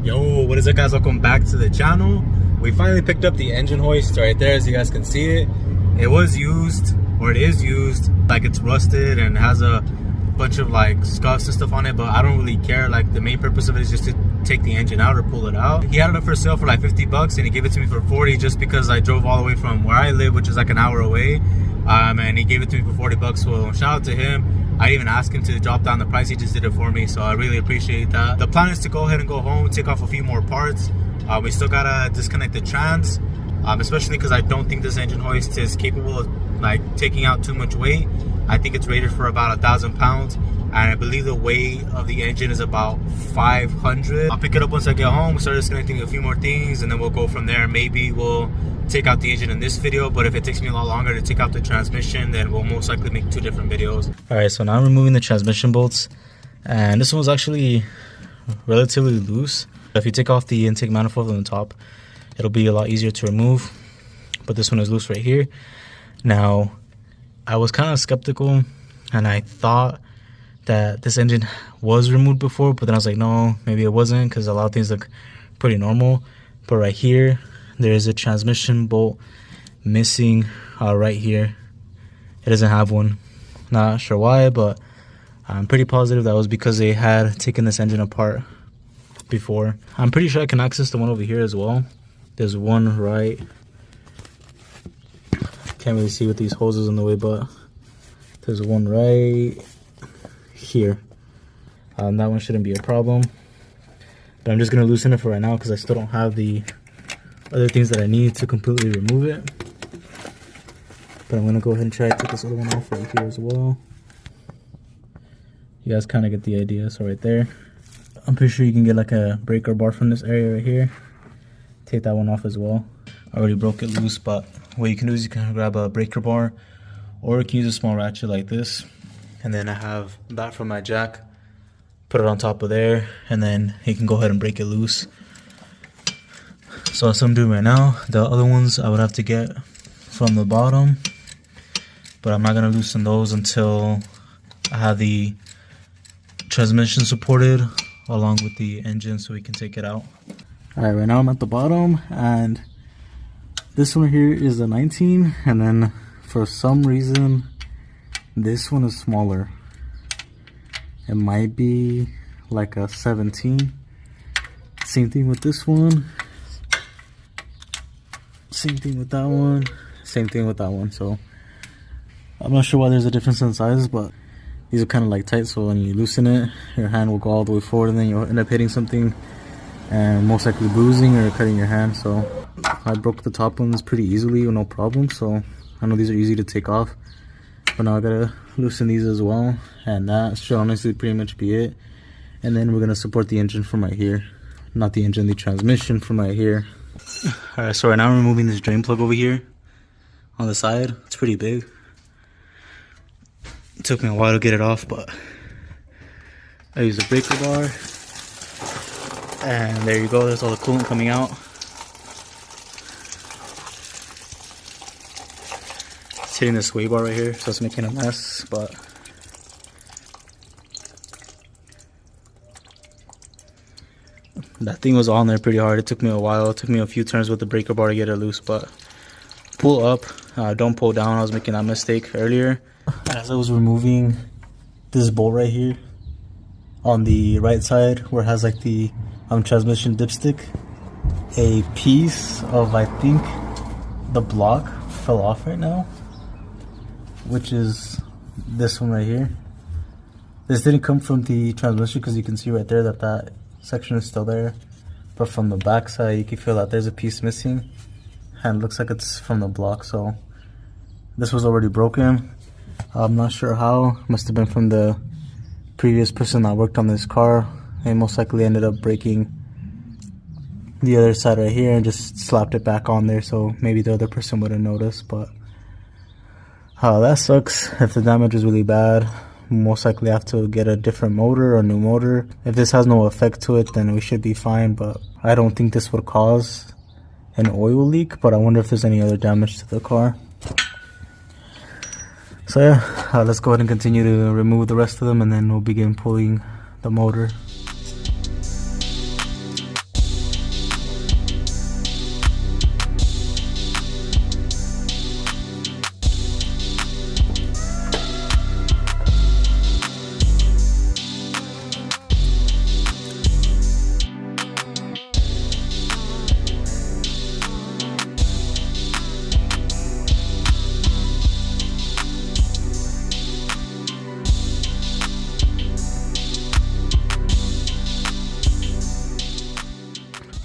Yo, what is up, guys? Welcome back to the channel. We finally picked up the engine hoist right there, as you guys can see it. It was used, or it is used, like it's rusted and has a bunch of like scuffs and stuff on it, but I don't really care. Like the main purpose of it is just to take the engine out or pull it out. He had it up for sale for like 50 bucks and he gave it to me for 40 just because I drove all the way from where I live, which is like an hour away. And he gave it to me for 40 bucks, so shout out to him. I didn't even ask him to drop down the price, he just did it for me, so I really appreciate that. The plan is to go ahead and go home, take off a few more parts. We still gotta disconnect the trans, especially because I don't think this engine hoist is capable of like taking out too much weight. I think it's rated for about 1,000 pounds, and I believe the weight of the engine is about 500. I'll pick it up once I get home, start disconnecting a few more things, and then we'll go from there. Maybe we'll take out the engine in this video, but if it takes me a lot longer to take out the transmission, then we'll most likely make 2 different videos. All right, so now I'm removing the transmission bolts, and this one's actually relatively loose. If you take off the intake manifold on the top, it'll be a lot easier to remove, but this one is loose right here. Now, I was kind of skeptical, and I thought that this engine was removed before, but then I was like, no, maybe it wasn't, because a lot of things look pretty normal. But right here, there is a transmission bolt missing right here. It doesn't have one. Not sure why, but I'm pretty positive that was because they had taken this engine apart before. I'm pretty sure I can access the one over here as well. There's one right, can't really see with these hoses in the way, but there's one right here. That one shouldn't be a problem, but I'm just gonna loosen it for right now because I still don't have the other things that I need to completely remove it. But I'm gonna go ahead and try to take this other one off right here as well. You guys kind of get the idea. So right there, I'm pretty sure you can get like a breaker bar from this area right here. Take that one off as well. I already broke it loose, but what you can do is you can grab a breaker bar, or you can use a small ratchet like this. And then I have that from my jack, put it on top of there, and then you can go ahead and break it loose. So that's what I'm doing right now. The other ones I would have to get from the bottom, but I'm not gonna loosen those until I have the transmission supported along with the engine so we can take it out. All right, right now I'm at the bottom, and this one here is a 19, and then for some reason this one is smaller. It might be like a 17. Same thing with this one. Same thing with that one. Same thing with that one. So I'm not sure why there's a difference in size, but these are kind of like tight, so when you loosen it, your hand will go all the way forward, and then you'll end up hitting something and most likely bruising or cutting your hand. So I broke the top ones pretty easily, no problem. So I know these are easy to take off, but now I gotta loosen these as well, and that should honestly pretty much be it. And then we're gonna support the engine from right here, not the engine, the transmission from right here. All right, so right now I'm removing this drain plug over here on the side. It's pretty big. It took me a while to get it off, but I used a breaker bar, and there you go. There's all the coolant coming out. It's hitting this sway bar right here, so it's making a mess, but that thing was on there pretty hard. It took me a while. It took me a few turns with the breaker bar to get it loose, but pull up, don't pull down. I was making that mistake earlier. As I was removing this bolt right here on the right side where it has like the transmission dipstick, a piece of, I think, the block fell off right now, which is this one right here. This didn't come from the transmission because you can see right there that that section is still there, but from the back side you can feel that there's a piece missing, and it looks like it's from the block. So this was already broken. I'm not sure how. Must have been from the previous person that worked on this car. They most likely ended up breaking the other side right here and just slapped it back on there, so maybe the other person would have noticed. But that sucks. If the damage is really bad, most likely have to get a different motor or a new motor. If this has no effect to it, then we should be fine, but I don't think this would cause an oil leak, but I wonder if there's any other damage to the car. So yeah, let's go ahead and continue to remove the rest of them, and then we'll begin pulling the motor.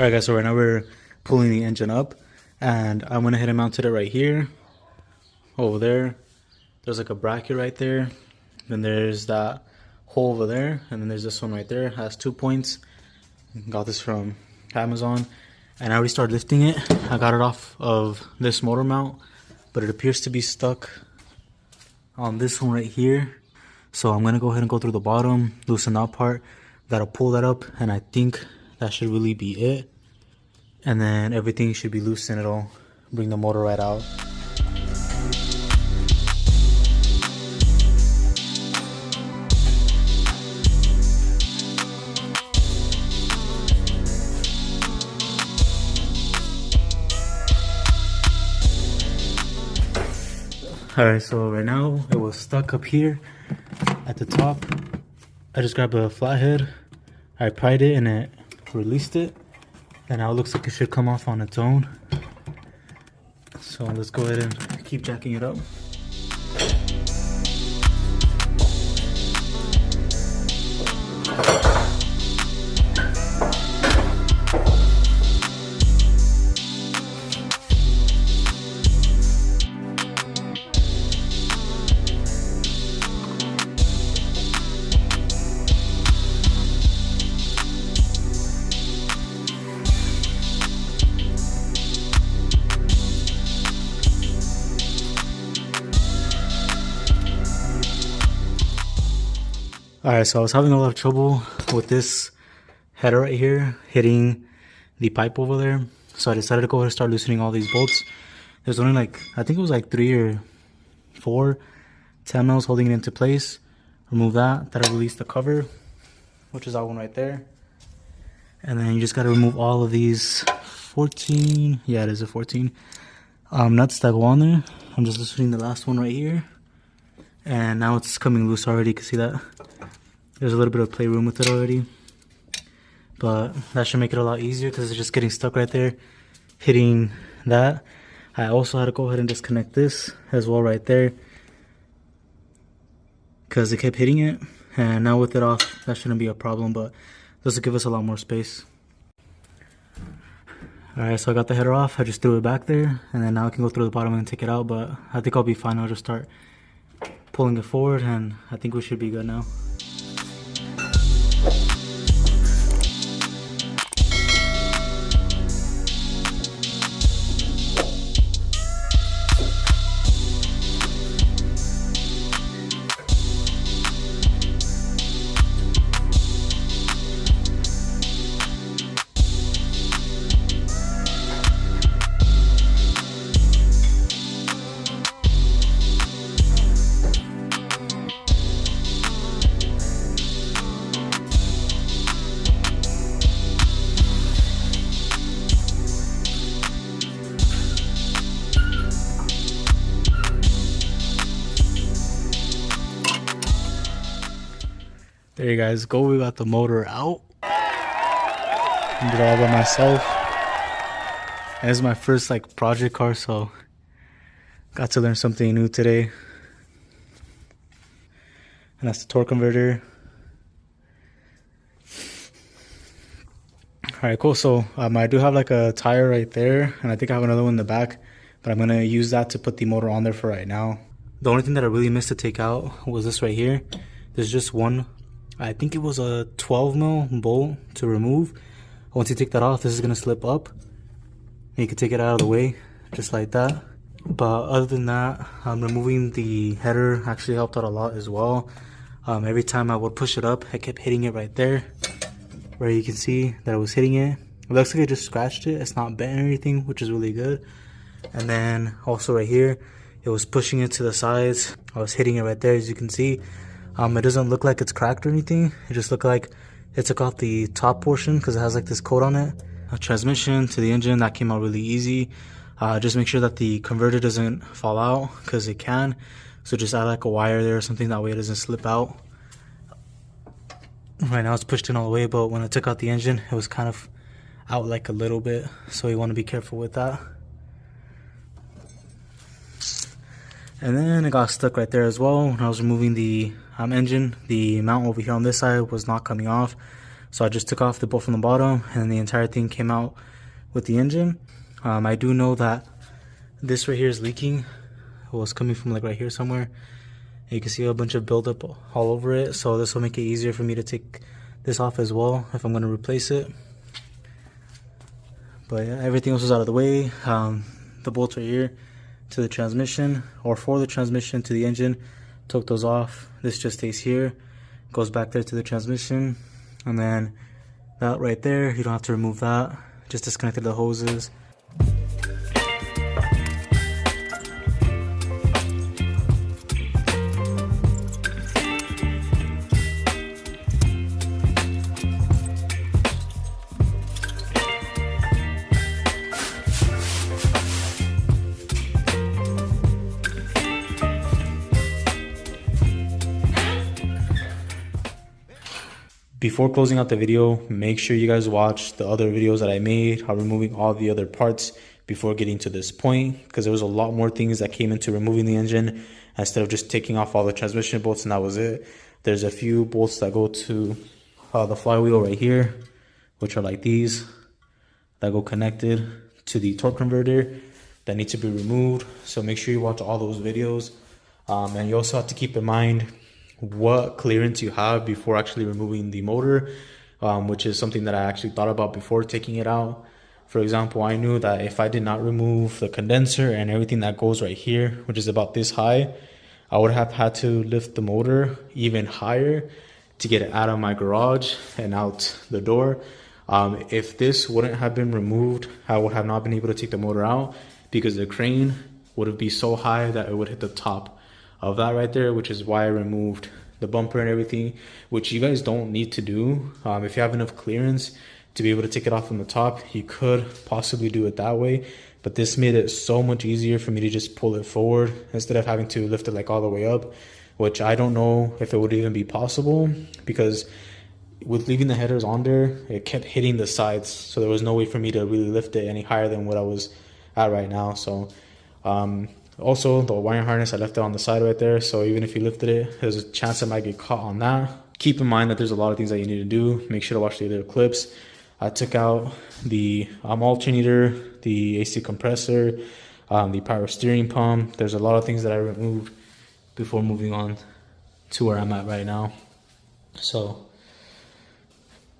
Alright guys, so right now we're pulling the engine up, and I went ahead and mounted it right here. Over there, there's like a bracket right there. Then there's that hole over there, and then there's this one right there. It has 2 points. Got this from Amazon, and I already started lifting it. I got it off of this motor mount, but it appears to be stuck on this one right here. So I'm gonna go ahead and go through the bottom, loosen that part. Gotta pull that up, and I think that should really be it. And then everything should be loose, and it'll bring the motor right out. Alright, so right now it was stuck up here at the top. I just grabbed a flathead, I pried it, and it released it. And now it looks like it should come off on its own. So let's go ahead and keep jacking it up. Alright, so I was having a lot of trouble with this header right here hitting the pipe over there. So I decided to go ahead and start loosening all these bolts. There's only like, I think it was like 3 or 4 10 mils holding it into place. Remove that. That'll release the cover, which is that one right there. And then you just got to remove all of these 14, yeah, it is a 14 nuts that go on there. I'm just loosening the last one right here. And now it's coming loose already. You can see that. There's a little bit of playroom with it already, but that should make it a lot easier because it's just getting stuck right there, hitting that. I also had to go ahead and disconnect this as well right there because it kept hitting it, and now with it off, that shouldn't be a problem, but this will give us a lot more space. Alright, so I got the header off. I just threw it back there, and then now I can go through the bottom and take it out, but I think I'll be fine. I'll just start pulling it forward, and I think we should be good now. There you guys go, we got the motor out. I did it all by myself. And this is my first like project car, so got to learn something new today. And that's the torque converter. Alright, cool. So I do have like a tire right there, and I think I have another one in the back, but I'm gonna use that to put the motor on there for right now. The only thing that I really missed to take out was this right here. There's just one, I think it was a 12 mil bolt to remove. Once you take that off, this is gonna slip up. You can take it out of the way, just like that. But other than that, removing the header actually helped out a lot as well. Every time I would push it up, I kept hitting it right there, where you can see that I was hitting it. It looks like I just scratched it. It's not bent or anything, which is really good. And then also right here, it was pushing it to the sides. I was hitting it right there, as you can see. It doesn't look like it's cracked or anything. It just looked like it took off the top portion because it has like this coat on it. A transmission to the engine, that came out really easy. Just make sure that the converter doesn't fall out because it can. So just add like a wire there or something, that way it doesn't slip out. Right now it's pushed in all the way, but when I took out the engine, it was kind of out like a little bit. So you want to be careful with that. And then it got stuck right there as well. When I was removing the engine, the mount over here on this side was not coming off. So I just took off the bolt from the bottom, and the entire thing came out with the engine. I do know that this right here is leaking. It was coming from like right here somewhere. You can see a bunch of buildup all over it, so this will make it easier for me to take this off as well if I'm going to replace it. But yeah, everything else was out of the way. The bolts right here to the transmission, or for the transmission to the engine, took those off. This just stays here, goes back there to the transmission, and then that right there, you don't have to remove that. Just disconnected the hoses. Before closing out the video, make sure you guys watch the other videos that I made, how removing all the other parts before getting to this point, because there was a lot more things that came into removing the engine instead of just taking off all the transmission bolts and that was it. There's a few bolts that go to the flywheel right here, which are like these, that go connected to the torque converter that need to be removed. So make sure you watch all those videos. And you also have to keep in mind what clearance you have before actually removing the motor, which is something that I actually thought about before taking it out. For example, I knew that if I did not remove the condenser and everything that goes right here, which is about this high, I would have had to lift the motor even higher to get it out of my garage and out the door. If this wouldn't have been removed, I would have not been able to take the motor out because the crane would be so high that it would hit the top of that right there, which is why I removed the bumper and everything, which you guys don't need to do. If you have enough clearance to be able to take it off from the top, you could possibly do it that way, but this made it so much easier for me to just pull it forward instead of having to lift it like all the way up, which I don't know if it would even be possible, because with leaving the headers on there, it kept hitting the sides, so there was no way for me to really lift it any higher than what I was at right now. So also, the wiring harness, I left it on the side right there, so even if you lifted it, there's a chance it might get caught on that. Keep in mind that there's a lot of things that you need to do. Make sure to watch the other clips. I took out the alternator, the AC compressor, the power steering pump. There's a lot of things that I removed before moving on to where I'm at right now. So,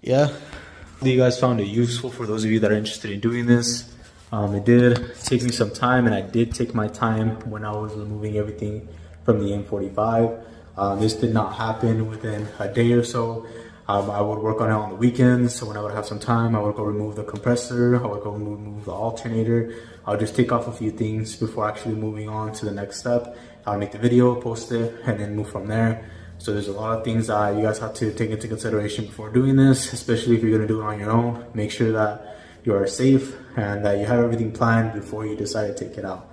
yeah. Hopefully you guys found it useful for those of you that are interested in doing this. It did take me some time, and I did take my time when I was removing everything from the M45. This did not happen within a day or so. I would work on it on the weekends, so when I would have some time, I would go remove the compressor, I would go remove the alternator. I would just take off a few things before actually moving on to the next step. I would make the video, post it, and then move from there. So there's a lot of things that you guys have to take into consideration before doing this, especially if you're going to do it on your own. Make sure that you are safe and that you have everything planned before you decide to take it out.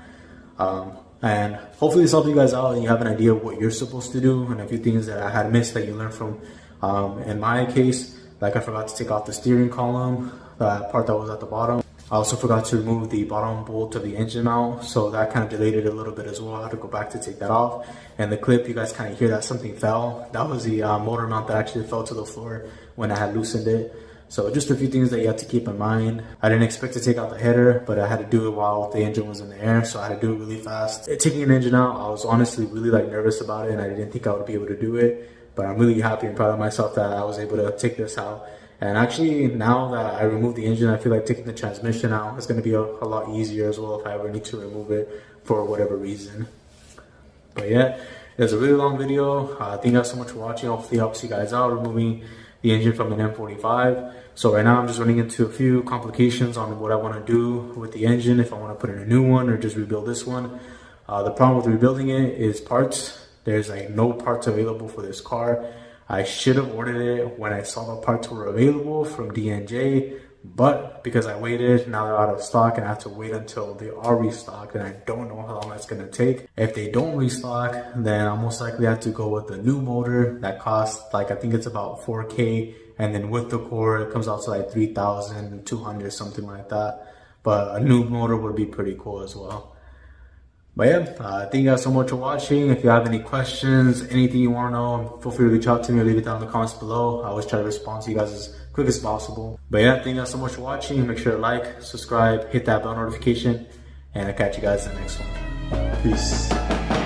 And hopefully this helps you guys out and you have an idea of what you're supposed to do, and a few things that I had missed that you learned from. In my case, like I forgot to take off the steering column, that part that was at the bottom. I also forgot to remove the bottom bolt of the engine mount, so that kind of delayed it a little bit as well. I had to go back to take that off. And the clip, you guys kind of hear that something fell. That was the motor mount that actually fell to the floor when I had loosened it. So just a few things that you have to keep in mind. I didn't expect to take out the header, but I had to do it while the engine was in the air, so I had to do it really fast. Taking an engine out, I was honestly really nervous about it, and I didn't think I would be able to do it. But I'm really happy and proud of myself that I was able to take this out. And actually, now that I removed the engine, I feel like taking the transmission out is going to be a lot easier as well if I ever need to remove it for whatever reason. But yeah, it's a really long video. Thank you guys so much for watching. Hopefully it helps you guys out removing the engine from an M45. So right now I'm just running into a few complications on what I want to do with the engine, if I want to put in a new one or just rebuild this one. The problem with rebuilding it is parts. There's like no parts available for this car. I should have ordered it when I saw the parts were available from D&J, but because I waited, now they're out of stock and I have to wait until they are restocked, and I don't know how long that's going to take. If they don't restock, then I'll most likely have to go with the new motor that costs like, I think it's about 4K, and then with the core it comes out to like 3,200, something like that. But a new motor would be pretty cool as well. But yeah, thank you guys so much for watching. If you have any questions, anything you want to know, feel free to reach out to me or leave it down in the comments below. I always try to respond to you guys as quick as possible. But yeah, thank you guys so much for watching. Make sure to like, subscribe, hit that bell notification, and I'll catch you guys in the next one. Peace.